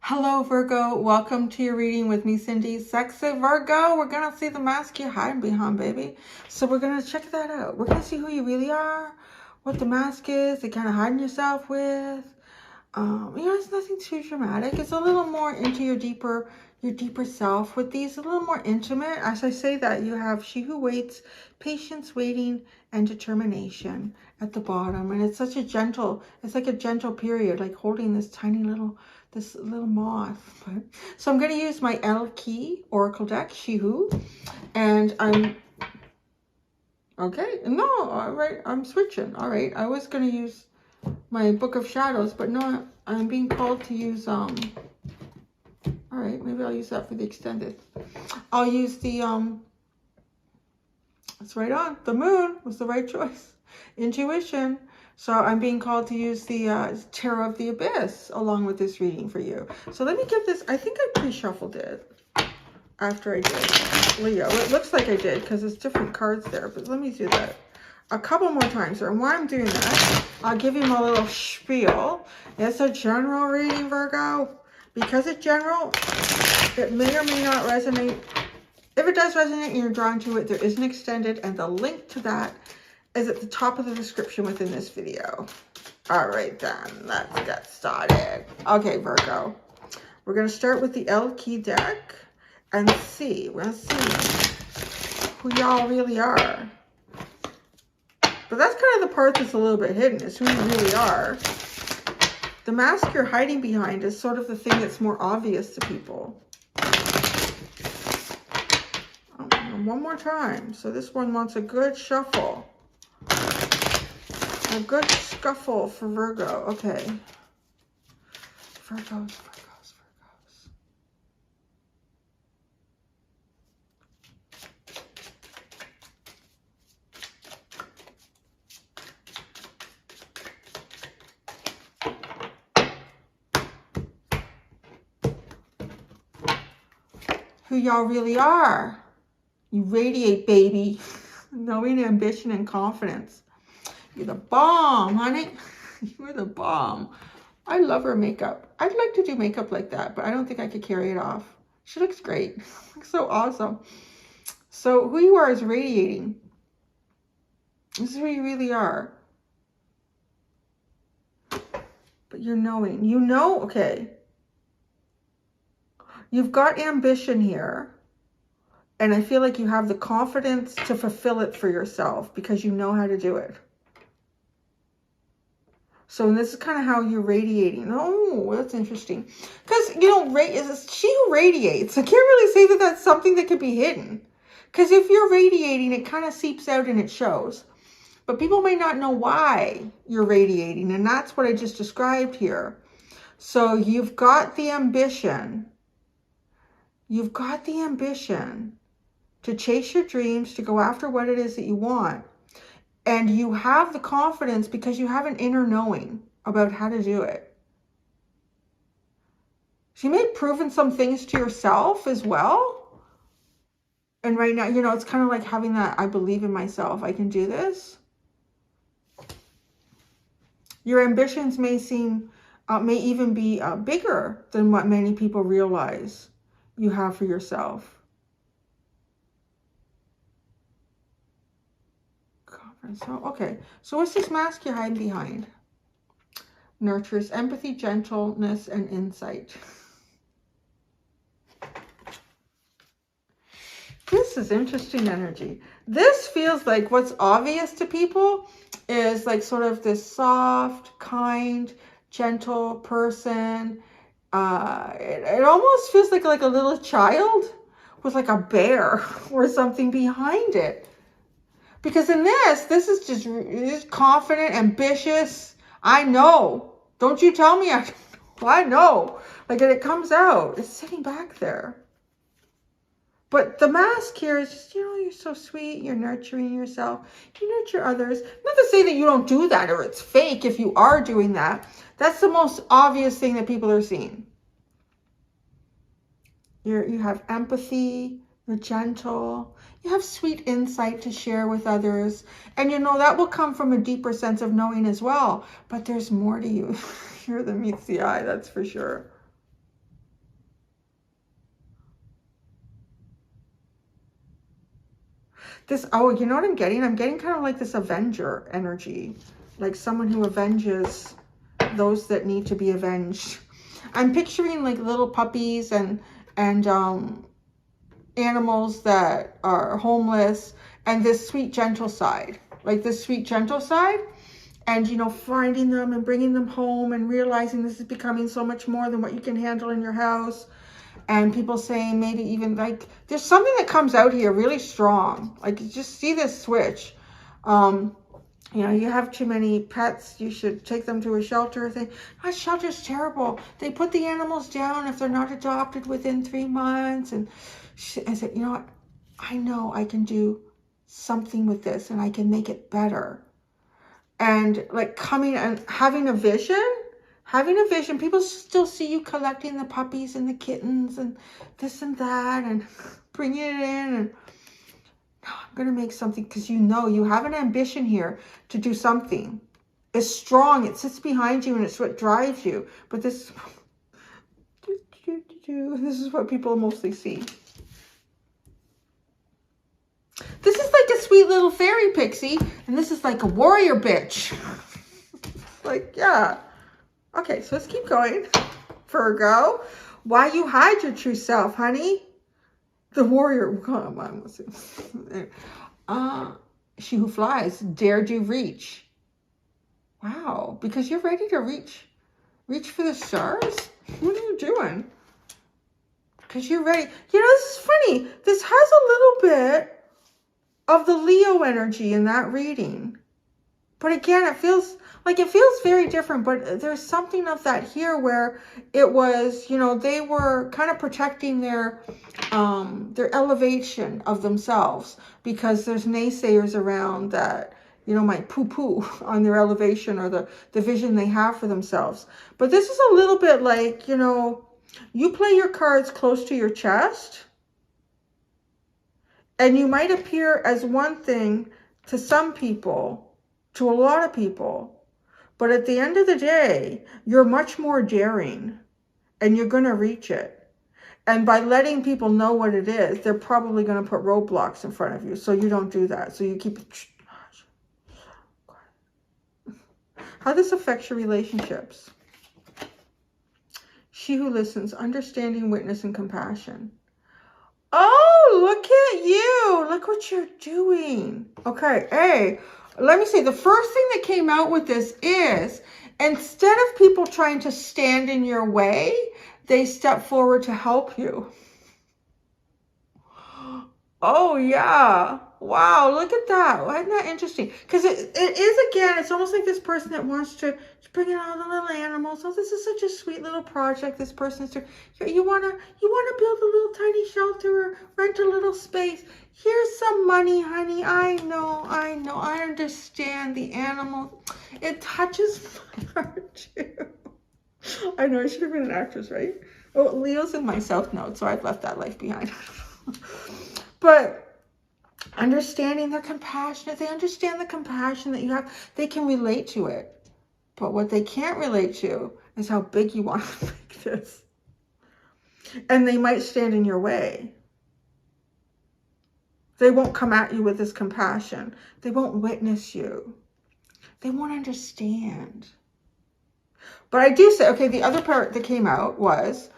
Hello, Virgo. Welcome to your reading with me, Cindy. Sexy Virgo. We're going to see the mask you're hiding behind, baby. So we're going to check that out. We're going to see who you really are, what the mask is, the kind of hiding yourself with. It's nothing too dramatic. It's a little more into your deeper self with these, a little more intimate. As I say that, you have she who waits, patience, waiting, and determination at the bottom. And it's such a gentle, it's like a gentle period, like holding this tiny little, this little moth. So I'm going to use my L key Oracle deck, she who, and okay, no, all right, I'm switching. All right, I was going to use my Book of Shadows, but no, I'm being called to use, all right, maybe I'll use that for the extended. I'll use the, it's right on, the moon was the right choice. Intuition. So I'm being called to use the Tarot of the Abyss along with this reading for you. So let me give this, I think I pre-shuffled it after I did Leo. It looks like I did because there's different cards there, but let me do that a couple more times. And while I'm doing that, I'll give you my little spiel. It's a general reading, Virgo. Because it's general, it may or may not resonate. If it does resonate and you're drawn to it, there is an extended, and the link to that is at the top of the description within this video. All right, then, let's get started. Okay, Virgo. We're going to start with the L key deck and see. We're going to see who y'all really are. But that's kind of the part that's a little bit hidden, is who you really are. The mask you're hiding behind is sort of the thing that's more obvious to people. One more time. So this one wants a good shuffle. A good scuffle for Virgo. Okay. Virgos. Who y'all really are. You radiate, baby. Knowing, ambition, and confidence. You're the bomb, honey. You're the bomb. I love her makeup. I'd like to do makeup like that, but I don't think I could carry it off. She looks great. Looks so awesome. So who you are is radiating. This is who you really are. But you're knowing. You know, okay. You've got ambition here. And I feel like you have the confidence to fulfill it for yourself because you know how to do it. So this is kind of how you're radiating. Oh, that's interesting. Because, she who radiates. I can't really say that that's something that could be hidden. Because if you're radiating, it kind of seeps out and it shows. But people may not know why you're radiating. And that's what I just described here. So you've got the ambition. You've got the ambition to chase your dreams, to go after what it is that you want. And you have the confidence because you have an inner knowing about how to do it. So you may have proven some things to yourself as well. And right now, it's kind of like having that, I believe in myself, I can do this. Your ambitions may seem, may even be bigger than what many people realize you have for yourself. So, okay. So what's this mask you're hiding behind? Nurtures empathy, gentleness, and insight. This is interesting energy. This feels like what's obvious to people is like sort of this soft, kind, gentle person. It almost feels like a little child with like a bear or something behind it. Because in this is just confident, ambitious. I know. Don't you tell me I know. Like, it comes out. It's sitting back there. But the mask here is just, you're so sweet. You're nurturing yourself. You nurture others. Not to say that you don't do that or it's fake if you are doing that. That's the most obvious thing that people are seeing. You have empathy. You're gentle. You have sweet insight to share with others. And that will come from a deeper sense of knowing as well. But there's more to you. You're the meets the eye, that's for sure. This, oh, you know what I'm getting? I'm getting kind of like this Avenger energy. Like someone who avenges those that need to be avenged. I'm picturing like little puppies and animals that are homeless, and this sweet, gentle side. Like this sweet, gentle side. And, you know, finding them and bringing them home and realizing this is becoming so much more than what you can handle in your house. And people saying maybe even like, there's something that comes out here really strong. Like, you just see this switch. You know, you have too many pets, you should take them to a shelter. Oh, shelter's terrible. They put the animals down if they're not adopted within 3 months. And I said, you know what? I know I can do something with this and I can make it better. And like coming and having a vision, people still see you collecting the puppies and the kittens and this and that and bringing it in. And I'm going to make something, because you know you have an ambition here to do something. It's strong. It sits behind you and it's what drives you. But this is what people mostly see. This is like a sweet little fairy pixie, and this is like a warrior bitch. Like, yeah. Okay, so let's keep going. Virgo, why you hide your true self, honey? The warrior, come on. She who flies, dared you reach. Wow, because you're ready to reach for the stars? What are you doing? Because you're ready. You know, this is funny. This has a little bit of the Leo energy in that reading. But again, it feels very different, but there's something of that here where it was, you know, they were kind of protecting their elevation of themselves, because there's naysayers around that, you know, might poo-poo on their elevation or the vision they have for themselves. But this is a little bit like, you know, you play your cards close to your chest, and you might appear as one thing to some people, to a lot of people. But at the end of the day, you're much more daring and you're going to reach it. And by letting people know what it is, they're probably going to put roadblocks in front of you. So you don't do that. So you keep it. How this affects your relationships. She who listens, understanding, witness, and compassion. Oh, look at you. Look what you're doing. Okay, hey, let me say, the first thing that came out with this is, instead of people trying to stand in your way, they step forward to help you. Oh, yeah. Wow, look at that. Isn't that interesting? Because it is, again, it's almost like this person that wants to bring in all the little animals. Oh, this is such a sweet little project this person's doing. You want to build a little tiny shelter or rent a little space. Here's some money, honey. I know. I understand the animal. It touches my heart, too. I know, I should have been an actress, right? Oh, Leo's in my South Node, so I've left that life behind. But understanding they're compassionate. They understand the compassion that you have. They can relate to it. But what they can't relate to is how big you want to make this. And they might stand in your way. They won't come at you with this compassion. They won't witness you. They won't understand. But I do say, okay, the other part that came out was,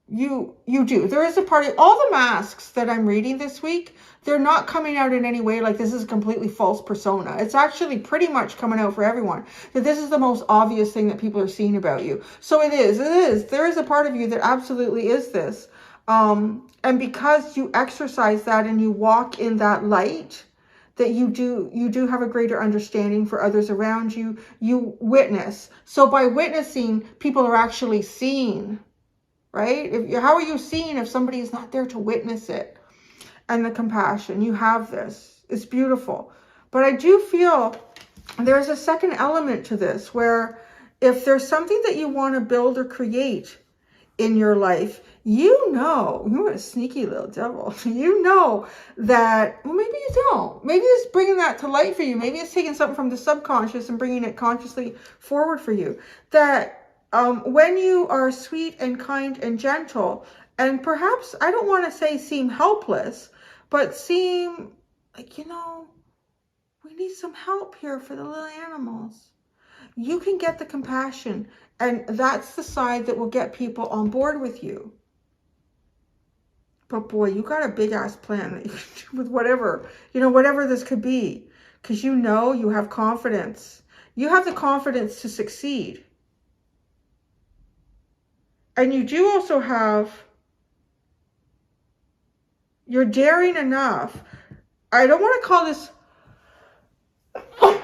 you do. There is a party. All the masks that I'm reading this week, they're not coming out in any way like this is a completely false persona. It's actually pretty much coming out for everyone that this is the most obvious thing that people are seeing about you. So it is. There is a part of you that absolutely is this. And because you exercise that and you walk in that light, that you do have a greater understanding for others around you. You witness. So by witnessing, people are actually seeing. Right? How are you seeing if somebody is not there to witness it? And the compassion, you have this. It's beautiful. But I do feel there's a second element to this, where if there's something that you want to build or create in your life, you know, you're a sneaky little devil. You know that, well, maybe you don't. Maybe it's bringing that to light for you. Maybe it's taking something from the subconscious and bringing it consciously forward for you. That when you are sweet and kind and gentle, and perhaps, I don't want to say seem helpless, but seem like, we need some help here for the little animals. You can get the compassion, and that's the side that will get people on board with you. But boy, you got a big ass plan with whatever, whatever this could be, because you have confidence. You have the confidence to succeed. And you do also have, you're daring enough. I don't want to call this,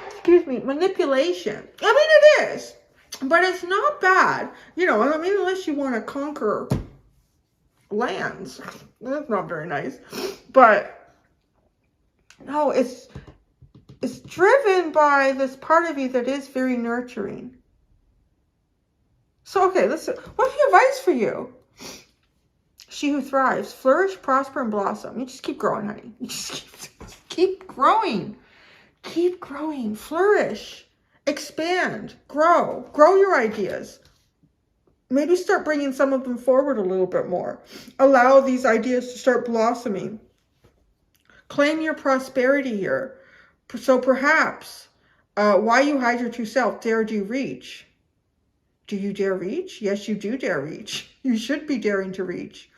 excuse me, manipulation. I mean, it is, but it's not bad. Unless you want to conquer lands. That's not very nice. But no, it's driven by this part of you that is very nurturing. So, okay, listen. What's the advice for you? She who thrives, flourish, prosper, and blossom. You just keep growing, honey. You just keep growing. Keep growing. Flourish. Expand. Grow. Grow your ideas. Maybe start bringing some of them forward a little bit more. Allow these ideas to start blossoming. Claim your prosperity here. So perhaps, why you hide your true self? Dare do reach? Do you dare reach? Yes, you do dare reach. You should be daring to reach.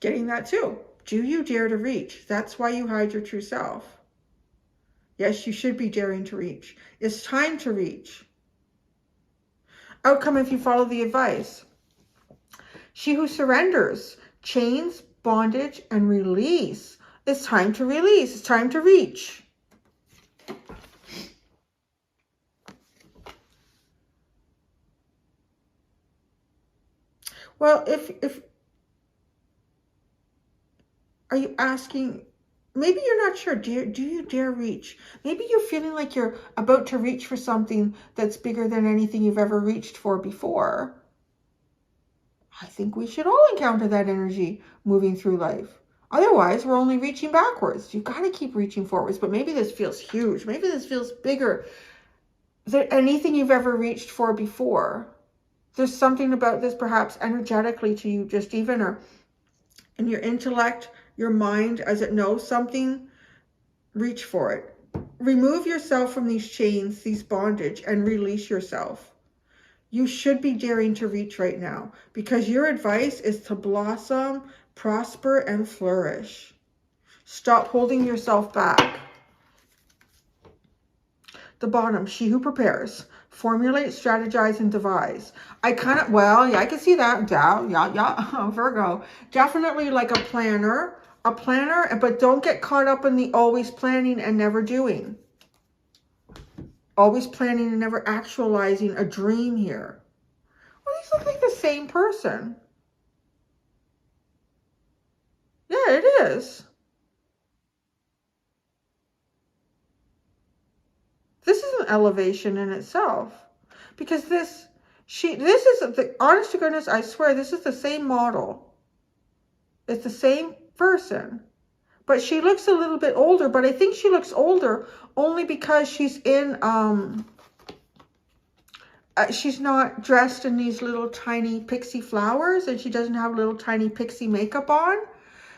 Getting that too. Do you dare to reach? That's why you hide your true self. Yes, you should be daring to reach. It's time to reach. Outcome if you follow the advice. She who surrenders, chains, bondage, and release. It's time to release. It's time to reach. Well, if are you asking, maybe you're not sure, do you dare reach? Maybe you're feeling like you're about to reach for something that's bigger than anything you've ever reached for before. I think we should all encounter that energy moving through life. Otherwise, we're only reaching backwards. You've got to keep reaching forwards, but maybe this feels huge. Maybe this feels bigger than anything you've ever reached for before. There's something about this perhaps energetically to you, just even, or in your intellect, your mind, as it knows something, reach for it. Remove yourself from these chains, these bondage, and release yourself. You should be daring to reach right now, because your advice is to blossom, prosper, and flourish. Stop holding yourself back. The bottom, she who prepares, formulate, strategize, and devise. I can see that. Yeah, Virgo. Definitely like a planner, but don't get caught up in the always planning and never doing. Always planning and never actualizing a dream here. Well, these look like the same person. Yeah, it is. This is an elevation in itself, because this is the honest to goodness, I swear, this is the same model. It's the same person, but she looks a little bit older, but I think she looks older only because she's in, she's not dressed in these little tiny pixie flowers, and she doesn't have little tiny pixie makeup on.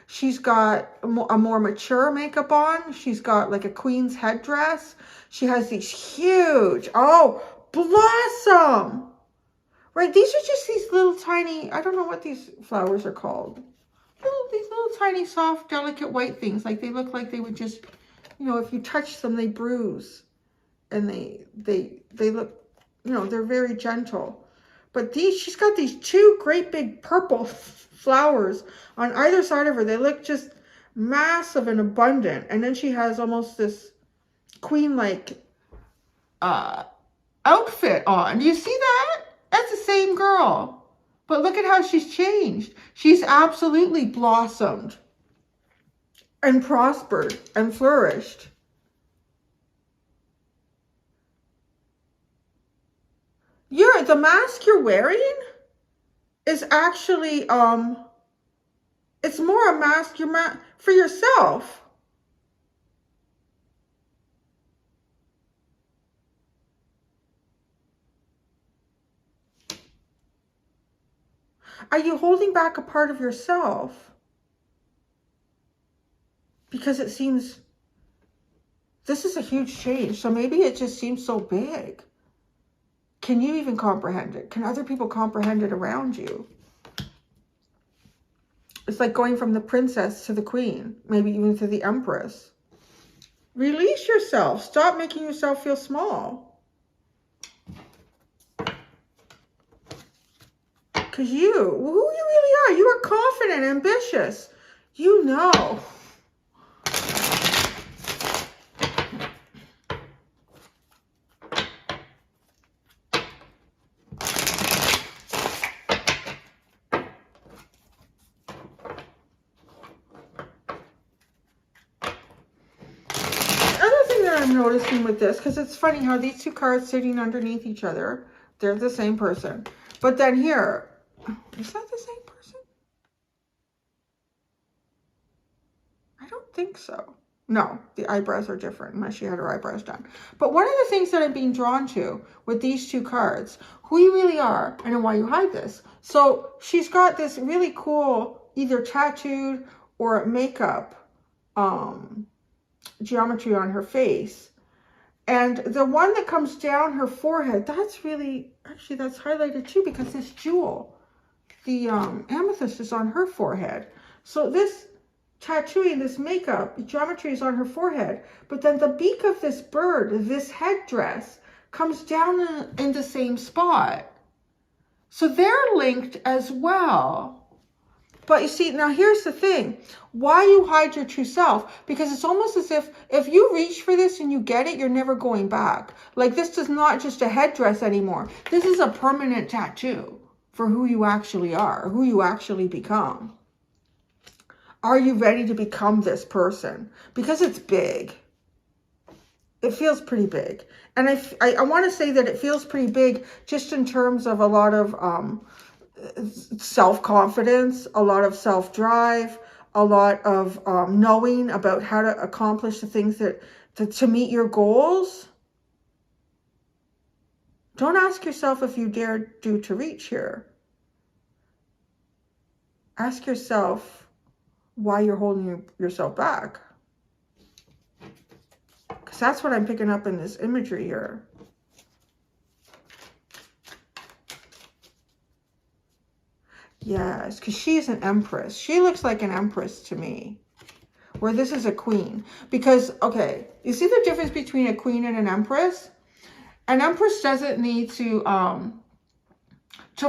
She's got a more mature makeup on. She's got like a queen's headdress. She has these huge, blossom. Right, these are just these little tiny, I don't know what these flowers are called. These little tiny, soft, delicate white things. Like they look like they would just, if you touch them, they bruise. And they look, they're very gentle. But she's got these two great big purple flowers on either side of her. They look just massive and abundant. And then she has almost this queen-like outfit on. Do you see that? That's the same girl. But look at how she's changed. She's absolutely blossomed and prospered and flourished. The mask you're wearing is actually, it's more a mask for yourself. Are you holding back a part of yourself? because it seems, this is a huge change. So maybe it just seems so big. Can you even comprehend it? Can other people comprehend it around you? It's like going from the princess to the queen, maybe even to the empress. Release yourself. Stop making yourself feel small. Because who you really are, you are confident, ambitious. You know. I'm noticing with this, because it's funny how these two cards sitting underneath each other, they're the same person. But then here, is that the same person? I don't think so. No, the eyebrows are different unless she had her eyebrows done. But one of the things that I'm being drawn to with these two cards, who you really are and why you hide this. So she's got this really cool, either tattooed or makeup geometry on her face. And the one that comes down her forehead, that's really, actually that's highlighted too, because this jewel, the amethyst, is on her forehead. So this tattooing, this makeup geometry is on her forehead, but then the beak of this bird, this headdress, comes down in the same spot. So they're linked as well. But you see, now here's the thing. Why you hide your true self? Because it's almost as if you reach for this and you get it, you're never going back. Like, this is not just a headdress anymore. This is a permanent tattoo for who you actually are, who you actually become. Are you ready to become this person? Because it's big. It feels pretty big. And I want to say that it feels pretty big just in terms of a lot of self-confidence, a lot of self-drive, a lot of knowing about how to accomplish the things that to meet your goals. Don't ask yourself if you dare do to reach here. Ask yourself why you're holding yourself back. Because that's what I'm picking up in this imagery here. Yes, because she's an empress. She looks like an empress to me. Where this is a queen. Because, okay, you see the difference between a queen and an empress? An empress doesn't need to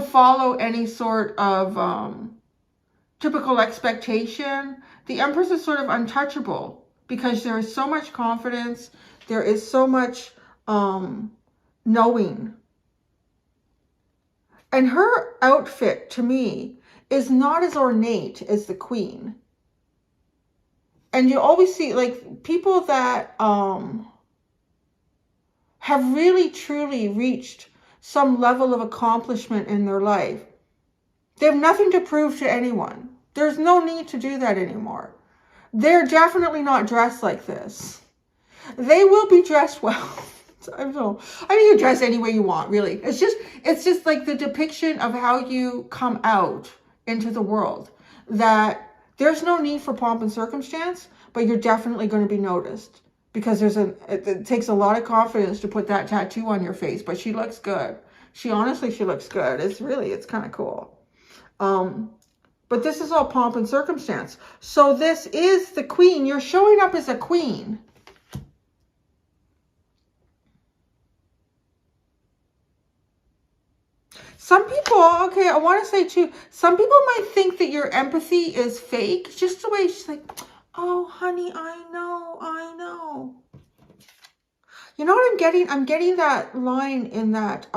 follow any sort of typical expectation. The empress is sort of untouchable because there is so much confidence. There is so much knowing. And her outfit, to me, is not as ornate as the queen. And you always see, like, people that have really, truly reached some level of accomplishment in their life. They have nothing to prove to anyone. There's no need to do that anymore. They're definitely not dressed like this. They will be dressed well. I mean, you dress any way you want, really. It's just like the depiction of how you come out into the world. That there's no need for pomp and circumstance, but you're definitely going to be noticed. Because it takes a lot of confidence to put that tattoo on your face. But she looks good. She looks good. It's kind of cool. But this is all pomp and circumstance. So this is the queen. You're showing up as a queen. Some people, okay, I want to say too, some people might think that your empathy is fake. Just the way she's like, oh, honey, I know. You know what I'm getting? I'm getting that line in that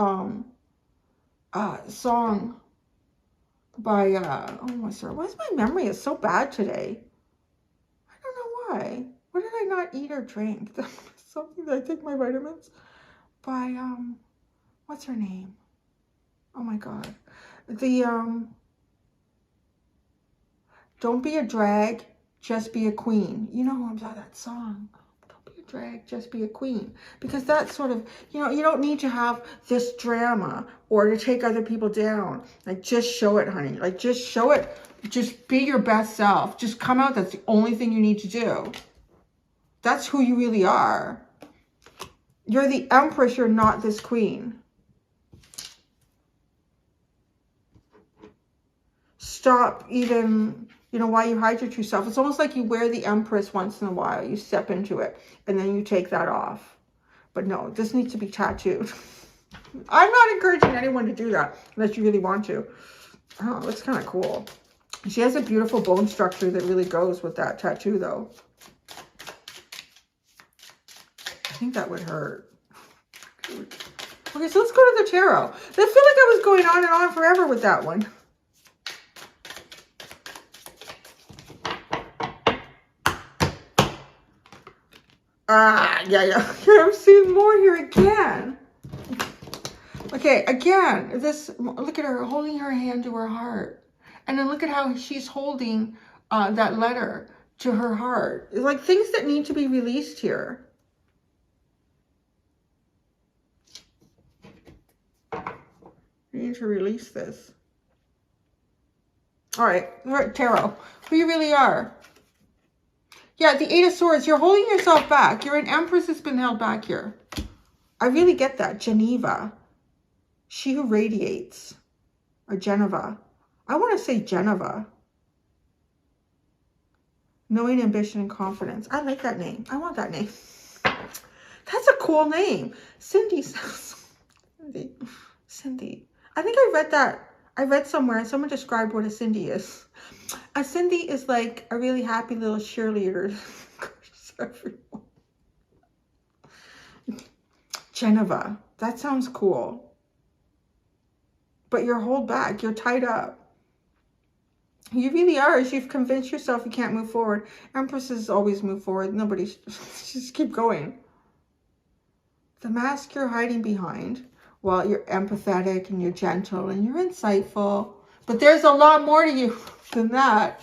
song by, why's my memory is so bad today? I don't know why. What did I not eat or drink? Something that I take my vitamins? By, what's her name? Oh my God. Don't be a drag, just be a queen. You know who I'm talking about, that song. Don't be a drag, just be a queen. Because that's sort of, you know, you don't need to have this drama or to take other people down. Like, just show it, honey. Like, just show it. Just be your best self. Just come out. That's the only thing you need to do. That's who you really are. You're the Empress. You're not this queen. Stop even, you know, why you hide your true self. It's almost like you wear the Empress once in a while. You step into it and then you take that off. But no, this needs to be tattooed. I'm not encouraging anyone to do that unless you really want to. Oh, that's kind of cool. She has a beautiful bone structure that really goes with that tattoo, though. I think that would hurt. Okay, so let's go to the tarot. I feel like I was going on and on forever with that one. Yeah. I'm seeing more here again. Okay, again, this, look at her holding her hand to her heart. And then look at how she's holding that letter to her heart. It's like things that need to be released here. You need to release this. All right, tarot, who you really are. Yeah, the 8 of Swords, you're holding yourself back. You're an Empress that's been held back here. I really get that. Geneva, she who radiates. Or Geneva. I want to say Geneva. Knowing, ambition, and confidence. I like that name. I want that name. That's a cool name. Cindy. Cindy. I think I read that. I read somewhere and someone described what a Cindy is. A Cindy is like a really happy little cheerleader. Geneva. That sounds cool. But you're held back. You're tied up. You really are. As you've convinced yourself you can't move forward. Empresses always move forward. Nobody's just keep going. The mask you're hiding behind. Well, you're empathetic and you're gentle and you're insightful. But there's a lot more to you than that.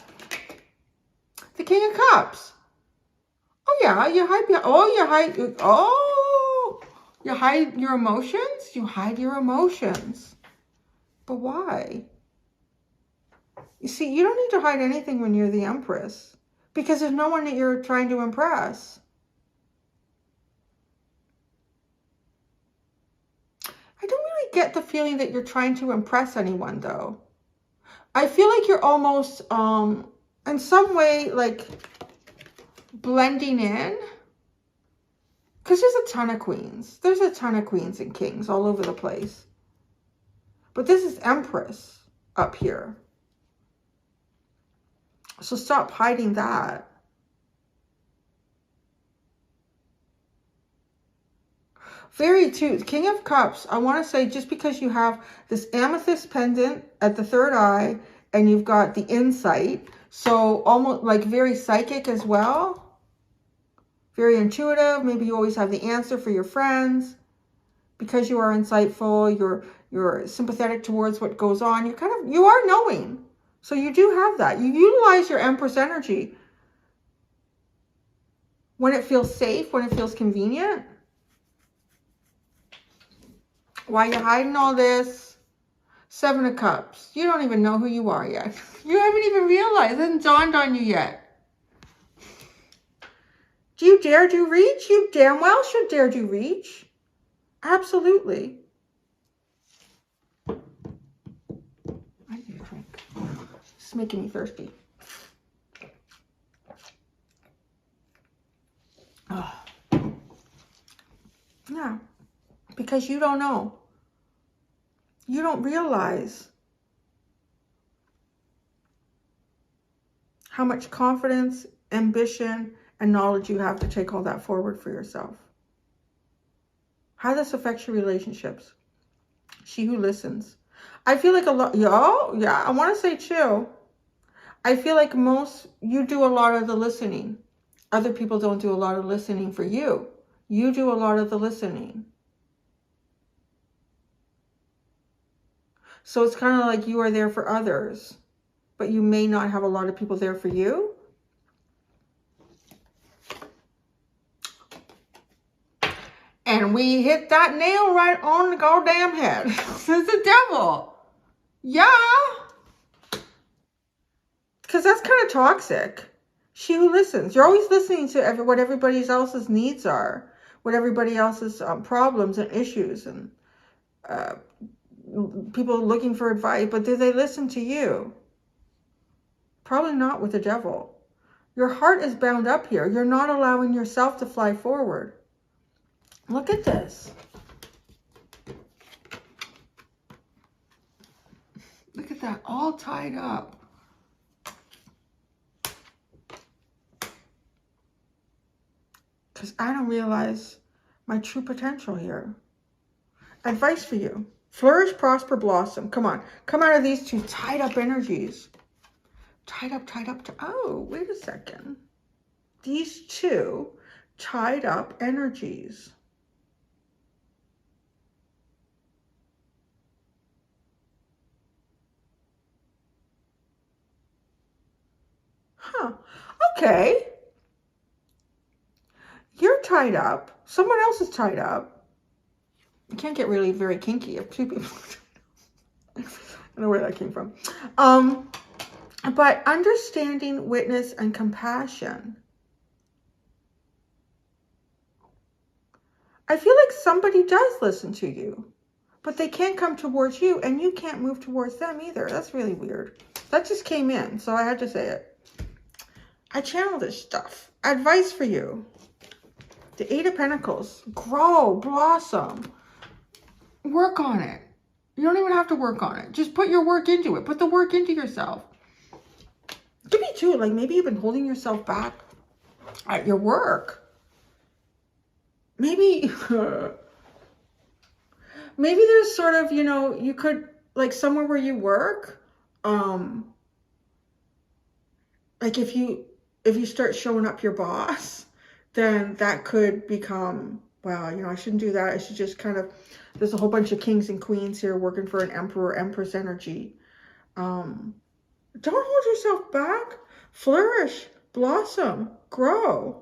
The King of Cups. Oh yeah, you hide behind. Oh, you hide. Oh, you hide your emotions. You hide your emotions. But why? You see, you don't need to hide anything when you're the Empress. Because there's no one that you're trying to impress. I don't really get the feeling that you're trying to impress anyone, though. I feel like you're almost, in some way, like, blending in. Because there's a ton of queens. There's a ton of queens and kings all over the place. But this is Empress up here. So stop hiding that. Very too, King of Cups, I want to say just because you have this amethyst pendant at the third eye and you've got the insight, so almost like very psychic as well. Very intuitive. Maybe you always have the answer for your friends. Because you are insightful, you're sympathetic towards what goes on. You are knowing. So you do have that. You utilize your Empress energy when it feels safe, when it feels convenient. Why are you hiding all this? 7 of Cups. You don't even know who you are yet. You haven't even realized. It hasn't dawned on you yet. Do you dare do reach? You damn well should dare do reach. Absolutely. I need a drink. It's making me thirsty. Oh. Yeah. Because you don't know. You don't realize how much confidence, ambition, and knowledge you have to take all that forward for yourself. How this affects your relationships. She who listens. I feel like a lot, yeah, I want to say too, I feel like you do a lot of the listening. Other people don't do a lot of listening for you. You do a lot of the listening. So it's kind of like you are there for others, but you may not have a lot of people there for you. And we hit that nail right on the goddamn head. It's the devil. Yeah. Because that's kind of toxic. She who listens. You're always listening to what everybody else's needs are. What everybody else's problems and issues. And people looking for advice. But do they listen to you? Probably not with the devil. Your heart is bound up here. You're not allowing yourself to fly forward. Look at this. Look at that, all tied up. Because I don't realize my true potential here. Advice for you. Flourish, prosper, blossom. Come on. Come out of these two tied up energies. Tied up. Oh, wait a second. These two tied up energies. Huh. Okay. You're tied up. Someone else is tied up. You can't get really very kinky if two people. I don't know where that came from. But understanding, witness, and compassion. I feel like somebody does listen to you, but they can't come towards you, and you can't move towards them either. That's really weird. That just came in, so I had to say it. I channel this stuff. Advice for you. The Eight of Pentacles. Grow, blossom. Work on it. You don't even have to work on it. Just put your work into it. Put the work into yourself. Could be too, like maybe you've been holding yourself back at your work. Maybe, maybe there's sort of, you know, you could, like somewhere where you work, like if you start showing up your boss, then that could become, wow, you know, I shouldn't do that. I should just kind of, there's a whole bunch of kings and queens here working for an emperor, empress energy. Don't hold yourself back. Flourish, blossom, grow.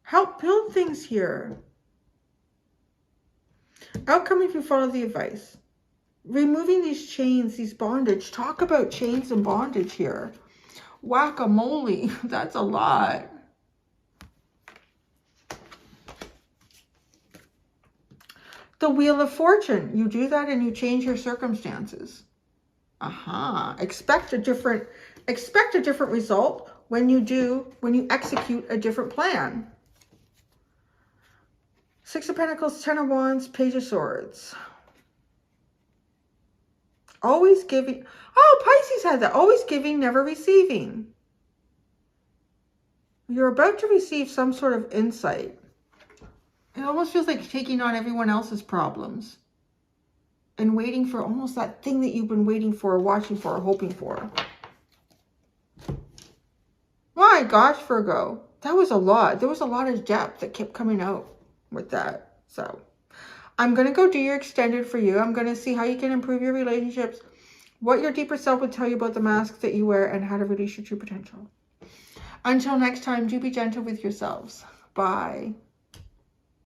Help build things here. Outcome if you follow the advice. Removing these chains, these bondage. Talk about chains and bondage here. Whack-a-mole. That's a lot. The Wheel of Fortune. You do that and you change your circumstances. Expect a different result when you execute a different plan. Six of Pentacles, Ten of Wands, Page of Swords. Always giving. Oh, Pisces had that. Always giving, never receiving. You're about to receive some sort of insight. It almost feels like taking on everyone else's problems and waiting for almost that thing that you've been waiting for, watching for, hoping for. My gosh, Virgo. That was a lot. There was a lot of depth that kept coming out with that. So I'm going to go do your extended for you. I'm going to see how you can improve your relationships, what your deeper self would tell you about the masks that you wear, and how to release your true potential. Until next time, do be gentle with yourselves. Bye.